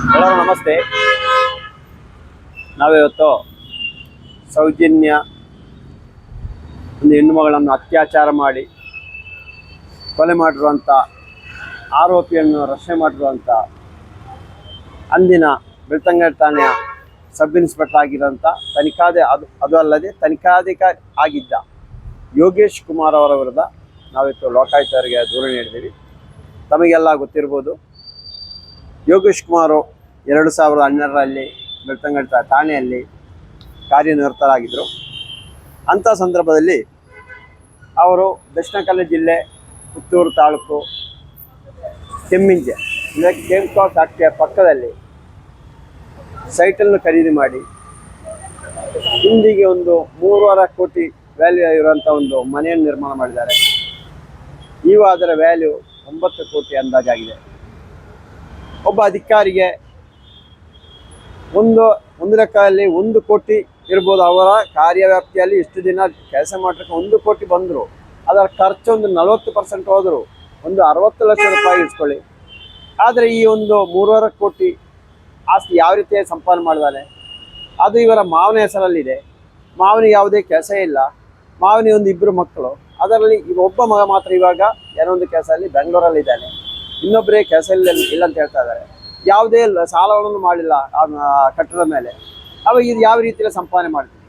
ಎಲ್ಲರೂ ನಮಸ್ತೆ. ನಾವಿವತ್ತು ಸೌಜನ್ಯ ಒಂದು ಹೆಣ್ಣುಮಗಳನ್ನು ಅತ್ಯಾಚಾರ ಮಾಡಿ ಕೊಲೆ ಮಾಡಿರುವಂಥ ಆರೋಪಿಯನ್ನು ರಕ್ಷಣೆ ಮಾಡಿರುವಂಥ ಅಂದಿನ ಬೆಳ್ತಂಗಡಿ ಠಾಣೆಯ ಸಬ್ ಇನ್ಸ್ಪೆಕ್ಟರ್ ಆಗಿರೋಂಥ ಅದು ಅಲ್ಲದೆ ತನಿಖಾಧಿಕಾರಿ ಆಗಿದ್ದ ಯೋಗೇಶ್ ಕುಮಾರ್ ಅವರ ವಿರುದ್ಧ ನಾವಿತ್ತು ಲೋಕಾಯುಕ್ತರಿಗೆ ದೂರು ನೀಡಿದ್ದೀವಿ. ತಮಗೆಲ್ಲ ಗೊತ್ತಿರ್ಬೋದು, ಯೋಗೇಶ್ ಕುಮಾರು 2012ರಲ್ಲಿ ಬೆಳ್ತಂಗಡಿ ಠಾಣೆಯಲ್ಲಿ ಕಾರ್ಯನಿರತರಾಗಿದ್ದರು. ಅಂಥ ಸಂದರ್ಭದಲ್ಲಿ ಅವರು ದಕ್ಷಿಣ ಕನ್ನಡ ಜಿಲ್ಲೆ ಪುತ್ತೂರು ತಾಲೂಕು ಕೆಮ್ಮಿಂಜೆ ಕೇಮ್ಕಾ ಫ್ಯಾಕ್ಟರಿಯ ಪಕ್ಕದಲ್ಲಿ ಸೈಟನ್ನು ಖರೀದಿ ಮಾಡಿ ಇಂದಿಗೆ ಒಂದು 3.5 ಕೋಟಿ ವ್ಯಾಲ್ಯೂ ಇರುವಂಥ ಒಂದು ಮನೆಯನ್ನು ನಿರ್ಮಾಣ ಮಾಡಿದ್ದಾರೆ. ಈಗ ಅದರ ವ್ಯಾಲ್ಯೂ 9 ಕೋಟಿ ಅಂದಾಜಾಗಿದೆ. ಒಬ್ಬ ಅಧಿಕಾರಿಗೆ ಒಂದು ಲೆಕ್ಕದಲ್ಲಿ 1 ಕೋಟಿ ಇರ್ಬೋದು. ಅವರ ಕಾರ್ಯವ್ಯಾಪ್ತಿಯಲ್ಲಿ ಇಷ್ಟು ದಿನ ಕೆಲಸ ಮಾಡೋಕ್ಕೆ 1 ಕೋಟಿ ಬಂದರು. ಅದರ ಖರ್ಚು ಒಂದು 40% ಹೋದರು, ಒಂದು 60 ಲಕ್ಷ ರೂಪಾಯಿ ಇಸ್ಕೊಳ್ಳಿ. ಆದರೆ ಈ ಒಂದು 3.5 ಕೋಟಿ ಆಸ್ತಿ ಯಾವ ರೀತಿಯಾಗಿ ಸಂಪಾದನೆ ಮಾಡಿದಾನೆ? ಅದು ಇವರ ಮಾವನ ಹೆಸರಲ್ಲಿದೆ. ಮಾವನಿಗೆ ಯಾವುದೇ ಕೆಲಸ ಇಲ್ಲ. ಮಾವನಿಗೆ ಒಂದು 2 ಮಕ್ಕಳು. ಅದರಲ್ಲಿ ಒಬ್ಬ ಮಗ ಮಾತ್ರ ಇವಾಗ ಏನೋ ಒಂದು ಕೆಲಸದಲ್ಲಿ ಬೆಂಗಳೂರಲ್ಲಿದ್ದಾನೆ. ಇನ್ನೊಬ್ಬರೇ ಕೆಲಸ ಇಲ್ಲ ಅಂತ ಹೇಳ್ತಾ ಇದ್ದಾರೆ. ಯಾವುದೇ ಸಾಲಗಳನ್ನು ಮಾಡಿಲ್ಲ ಕಟ್ಟಡದ ಮೇಲೆ. ಅವಾಗ ಇದು ಯಾವ ರೀತಿಯಲ್ಲಿ ಸಂಪಾದನೆ ಮಾಡ್ತೀವಿ?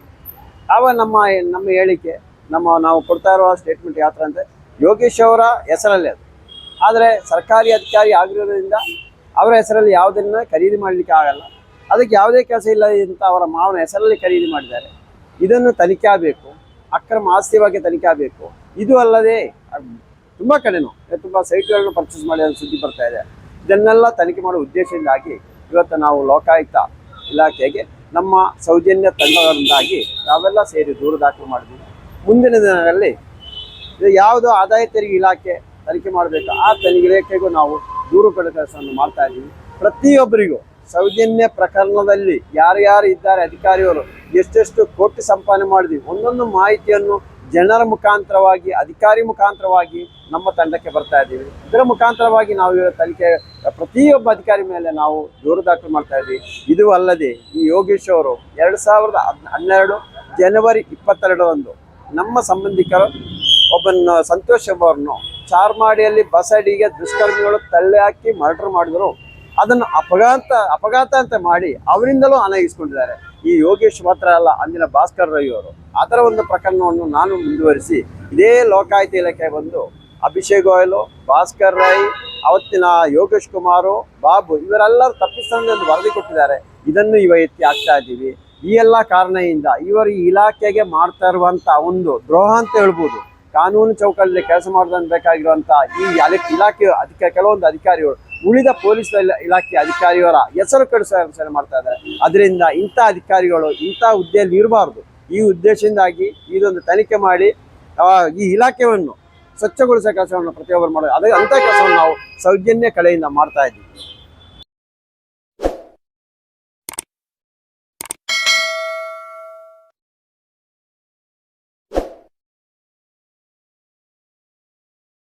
ಆವಾಗ ನಮ್ಮ ಹೇಳಿಕೆ, ನಾವು ಕೊಡ್ತಾ ಇರುವ ಸ್ಟೇಟ್ಮೆಂಟ್ ಯಾವ ಥರ ಅಂದರೆ, ಯೋಗೇಶ್ ಅವರ ಹೆಸರಲ್ಲಿ ಅದು. ಆದರೆ ಸರ್ಕಾರಿ ಅಧಿಕಾರಿ ಆಗಿರೋದ್ರಿಂದ ಅವರ ಹೆಸರಲ್ಲಿ ಯಾವುದನ್ನು ಖರೀದಿ ಮಾಡಲಿಕ್ಕೆ ಆಗಲ್ಲ. ಅದಕ್ಕೆ ಯಾವುದೇ ಕೆಲಸ ಇಲ್ಲ ಅಂತ ಅವರ ಮಾವನ ಹೆಸರಲ್ಲಿ ಖರೀದಿ ಮಾಡಿದ್ದಾರೆ. ಇದನ್ನು ತನಿಖೆ ಆಗಬೇಕು. ಅಕ್ರಮ ಆಸ್ತಿ ಬಗ್ಗೆ ತನಿಖೆ ಆಗಬೇಕು. ಇದು ಅಲ್ಲದೆ ತುಂಬ ಕಡೆನೂ ತುಂಬ ಸೈಟ್ಗಳನ್ನು ಪರ್ಚೇಸ್ ಮಾಡಿ ಸುದ್ದಿ ಬರ್ತಾ ಇದೆ. ಇದನ್ನೆಲ್ಲ ತನಿಖೆ ಮಾಡುವ ಉದ್ದೇಶದಿಂದಾಗಿ ಇವತ್ತು ನಾವು ಲೋಕಾಯುಕ್ತ ಇಲಾಖೆಗೆ ನಮ್ಮ ಸೌಜನ್ಯ ತಂಡದಿಂದಾಗಿ ನಾವೆಲ್ಲ ಸೇರಿ ದೂರು ದಾಖಲು ಮಾಡಿದ್ವಿ. ಮುಂದಿನ ದಿನಗಳಲ್ಲಿ ಯಾವುದೋ ಆದಾಯ ತೆರಿಗೆ ಇಲಾಖೆ ತನಿಖೆ ಮಾಡಬೇಕು, ಆ ತನಿಖೆಗೂ ನಾವು ದೂರು ಕೊಡೋ ಕೆಲಸವನ್ನು ಮಾಡ್ತಾ ಇದ್ದೀವಿ. ಪ್ರತಿಯೊಬ್ಬರಿಗೂ ಸೌಜನ್ಯ ಪ್ರಕರಣದಲ್ಲಿ ಯಾರ್ಯಾರು ಇದ್ದಾರೆ ಅಧಿಕಾರಿಯವರು ಎಷ್ಟೆಷ್ಟು ಕೋಟಿ ಸಂಪಾದನೆ ಮಾಡಿದ್ವಿ, ಒಂದೊಂದು ಮಾಹಿತಿಯನ್ನು ಜನರ ಮುಖಾಂತರವಾಗಿ, ಅಧಿಕಾರಿ ಮುಖಾಂತರವಾಗಿ ನಮ್ಮ ತಂಡಕ್ಕೆ ಬರ್ತಾ ಇದ್ದೀವಿ. ಇದರ ಮುಖಾಂತರವಾಗಿ ನಾವು ತನಿಖೆ ಪ್ರತಿಯೊಬ್ಬ ಅಧಿಕಾರಿ ಮೇಲೆ ನಾವು ದೂರು ದಾಖಲು ಮಾಡ್ತಾ ಇದ್ದೀವಿ. ಇದು ಅಲ್ಲದೆ ಈ ಯೋಗೇಶ್ ಅವರು 2012 ಜನವರಿ 22ರಂದು ನಮ್ಮ ಸಂಬಂಧಿಕರು ಒಬ್ಬನ ಸಂತೋಷ್ ಅವರನ್ನು ಚಾರ್ಮಾಡಿಯಲ್ಲಿ ಬಸ್ ಅಡಿಗೆ ದುಷ್ಕರ್ಮಿಗಳು ತಳ್ಳಿ ಹಾಕಿ ಮರ್ಡರ್ ಮಾಡಿದರು. ಅದನ್ನು ಅಪಘಾತ ಅಂತ ಮಾಡಿ ಅವರಿಂದಲೂ ಹಣ ಇಸ್ಕೊಂಡಿದ್ದಾರೆ. ಈ ಯೋಗೇಶ್ ಮಾತ್ರ ಅಲ್ಲ, ಅಂದಿನ ಭಾಸ್ಕರ್ ರೈ ಅವರು. ಅದರ ಒಂದು ಪ್ರಕರಣವನ್ನು ನಾನು ಮುಂದುವರಿಸಿ ಇದೇ ಲೋಕಾಯುಕ್ತ ಇಲಾಖೆ ಬಂದು ಅಭಿಷೇಕ್ ಗೋಯಲು, ಭಾಸ್ಕರ್ ರೈ, ಅವತ್ತಿನ ಯೋಗೇಶ್ ಕುಮಾರು, ಬಾಬು ಇವರೆಲ್ಲರೂ ತಪ್ಪಿಸ್ತಂದು ಒಂದು ವರದಿ ಕೊಟ್ಟಿದ್ದಾರೆ. ಇದನ್ನು ಎತ್ತಿ ಹಾಕ್ತಾ ಇದ್ದೀವಿ. ಈ ಎಲ್ಲ ಕಾರಣದಿಂದ ಇವರು ಈ ಇಲಾಖೆಗೆ ಮಾಡ್ತಾ ಇರುವಂಥ ಒಂದು ದ್ರೋಹ ಅಂತ ಹೇಳ್ಬೋದು. ಕಾನೂನು ಚೌಕಟ್ಟಲ್ಲಿ ಕೆಲಸ ಮಾಡೋದನ್ನು ಬೇಕಾಗಿರುವಂಥ ಈ ಇಲಾಖೆ ಕೆಲವೊಂದು ಅಧಿಕಾರಿಗಳು ಉಳಿದ ಪೊಲೀಸ್ ಇಲಾಖೆ ಅಧಿಕಾರಿಯವರ ಹೆಸರು ಕೆಡಿಸೋ ಮಾಡ್ತಾ ಇದ್ದಾರೆ. ಅದರಿಂದ ಇಂಥ ಅಧಿಕಾರಿಗಳು ಇಂಥ ಹುದ್ದೆಯಲ್ಲಿ ಇರಬಾರ್ದು. ಈ ಉದ್ದೇಶದಿಂದಾಗಿ ಇದೊಂದು ತನಿಖೆ ಮಾಡಿ ಈ ಇಲಾಖೆಯನ್ನು ಸ್ವಚ್ಛಗೊಳಿಸೋ ಕೆಲಸವನ್ನು ಪ್ರತಿಯೊಬ್ಬರು ಮಾಡೋದು. ಅಂಥ ಕೆಲಸವನ್ನು ನಾವು ಸೌಜನ್ಯ ಕಡೆಯಿಂದ ಮಾಡ್ತಾ ಇದ್ದೀವಿ.